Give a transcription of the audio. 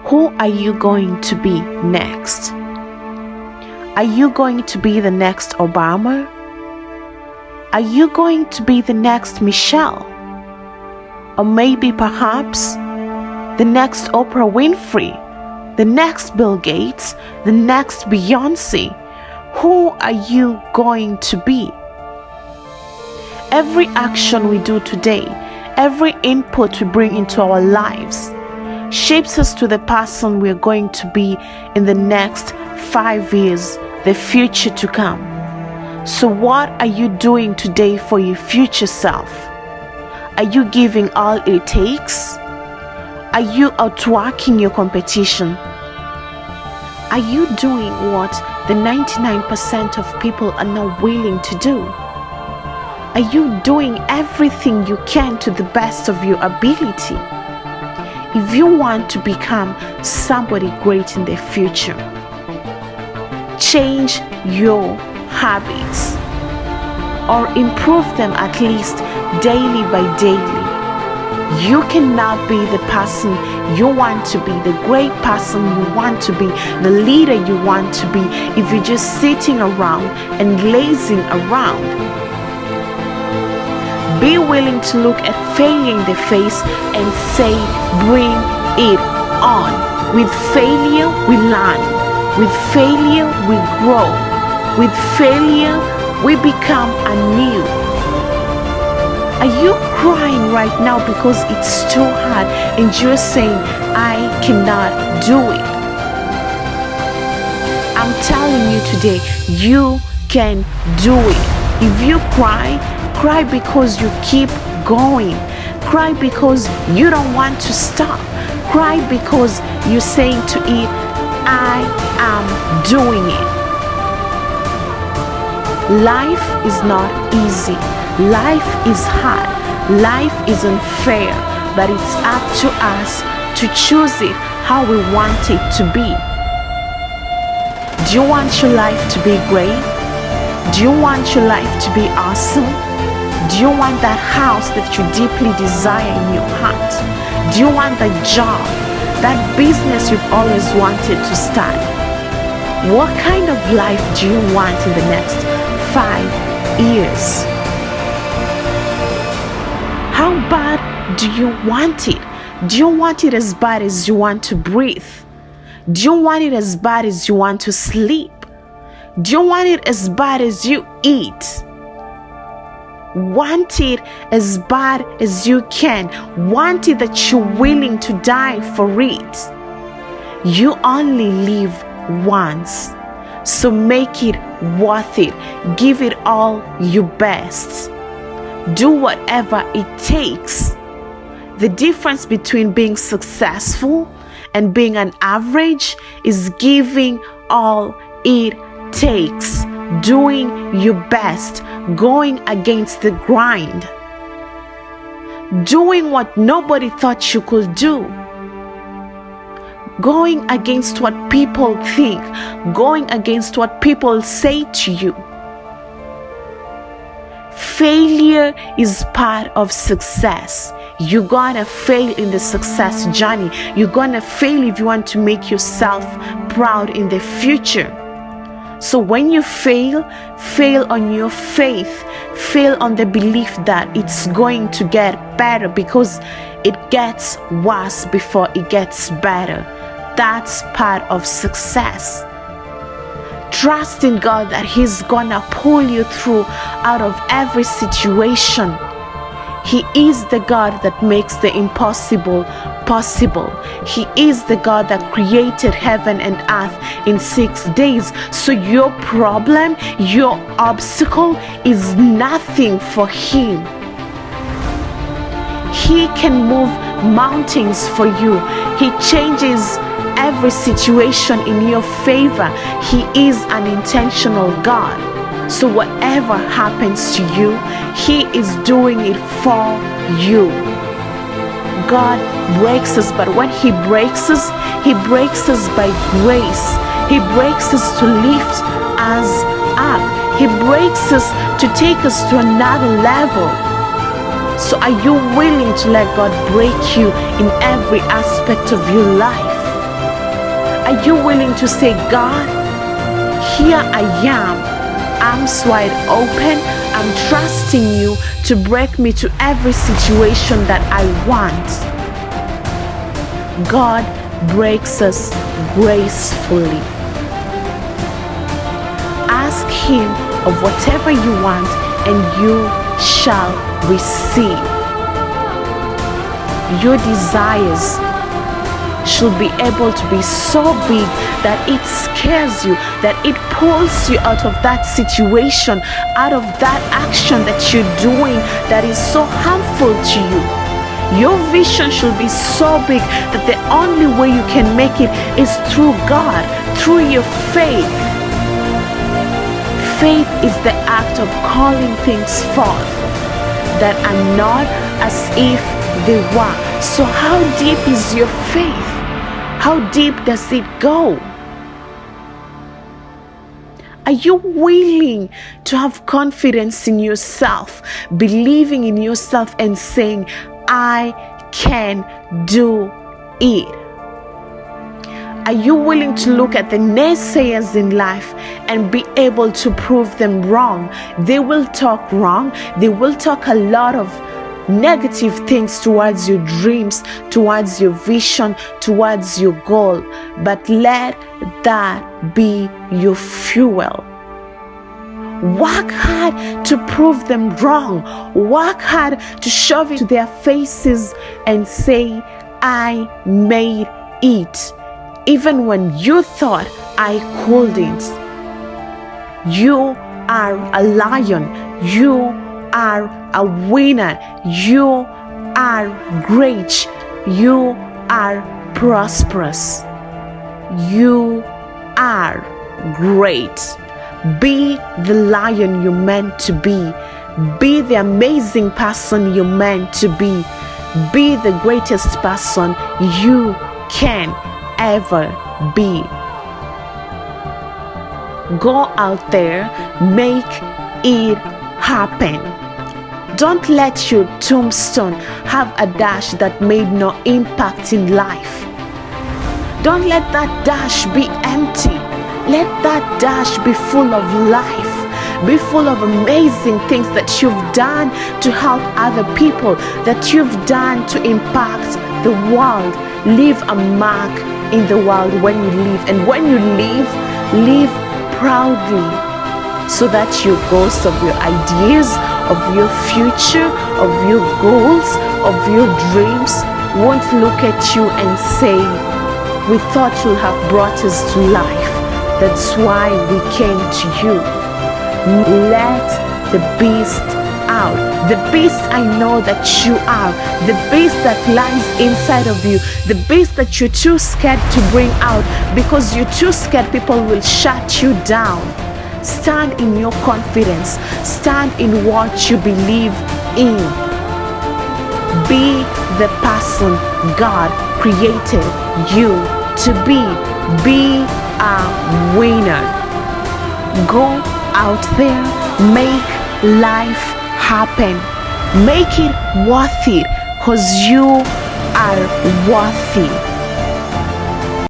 Who are you going to be next? Are you going to be the next Obama? Are you going to be the next Michelle? Or maybe perhaps the next Oprah Winfrey, the next Bill Gates, the next Beyonce? Who are you going to be? Every action we do today, every input we bring into our lives, shapes us to the person we're going to be in the next 5 years, the future to come. So what are you doing today for your future self? Are you giving all it takes? Are you outworking your competition? Are you doing what the 99% of people are not willing to do? Are you doing everything you can to the best of your ability? If you want to become somebody great in the future, change your habits or improve them at least daily by daily. You cannot be the person you want to be, the great person you want to be, the leader you want to be, if you're just sitting around and lazing around. Be willing to look at failure in the face and say, bring it on. With failure, we learn. With failure, we grow. With failure, we become anew. Are you crying right now because it's too hard and you're saying, I cannot do it? I'm telling you today, you can do it. If you cry because you keep going. Cry because you don't want to stop. Cry because you're saying to it, I am doing it. Life is not easy. Life is hard. Life is unfair, but it's up to us to choose it how we want it to be. Do you want your life to be great? Do you want your life to be awesome? Do you want that house that you deeply desire in your heart? Do you want that job, that business you've always wanted to start? What kind of life do you want in the next 5 years? How bad do you want it? Do you want it as bad as you want to breathe? Do you want it as bad as you want to sleep? Do you want it as bad as you eat? Want it as bad as you can. Want it that you're willing to die for it. You only live once, so make it worth it. Give it all your best. Do whatever it takes. The difference between being successful and being an average is giving all it takes, doing your best, going against the grind, doing what nobody thought you could do, going against what people think, going against what people say to you. Failure is part of success. You're gonna fail in the success journey. You're gonna fail if you want to make yourself proud in the future. So when you fail, fail on your faith, fail on the belief that it's going to get better, because it gets worse before it gets better. That's part of success. Trust in God that He's gonna pull you through out of every situation. He is the God that makes the impossible possible. He is the God that created heaven and earth in 6 days. So your problem, your obstacle is nothing for Him. He can move mountains for you. He changes every situation in your favor. He is an intentional God. So whatever happens to you, He is doing it for you. God breaks us, but when He breaks us by grace. He breaks us to lift us up. He breaks us to take us to another level. So are you willing to let God break you in every aspect of your life? Are you willing to say, God, here I am, arms wide open. I'm trusting you to break me to every situation that I want. God breaks us gracefully. Ask him of whatever you want and you shall receive. Your desires should be able to be so big that it scares you, that it pulls you out of that situation, out of that action that you're doing that is so harmful to you. Your vision should be so big that the only way you can make it is through God, through your faith. Faith is the act of calling things forth that are not as if they were. So how deep is your faith? How deep does it go? Are you willing to have confidence in yourself, believing in yourself and saying, I can do it? Are you willing to look at the naysayers in life and be able to prove them wrong? They will talk wrong. They will talk a lot of negative things towards your dreams, towards your vision, towards your goal. But let that be your fuel. Work hard to prove them wrong. Work hard to shove it to their faces and say, I made it. Even when you thought I couldn't. You are a lion. You are a winner. You are great. You are prosperous. You are great. Be the lion you're meant to be. Be the amazing person you're meant to be. Be the greatest person you can ever be. Go out there, make it happen. Don't let your tombstone have a dash that made no impact in life. Don't let that dash be empty. Let that dash be full of life. Be full of amazing things that you've done to help other people, that you've done to impact the world. Leave a mark in the world when you leave. And when you leave proudly, so that your goals of your ideas, of your future, of your goals, of your dreams won't look at you and say, we thought you have brought us to life. That's why we came to you. Let the beast out. The beast I know that you are. The beast that lies inside of you. The beast that you're too scared to bring out because you're too scared people will shut you down. Stand in your confidence. Stand in what you believe in. Be the person God created you to be. Be a winner. Go out there, make life happen. Make it worth it, because you are worthy.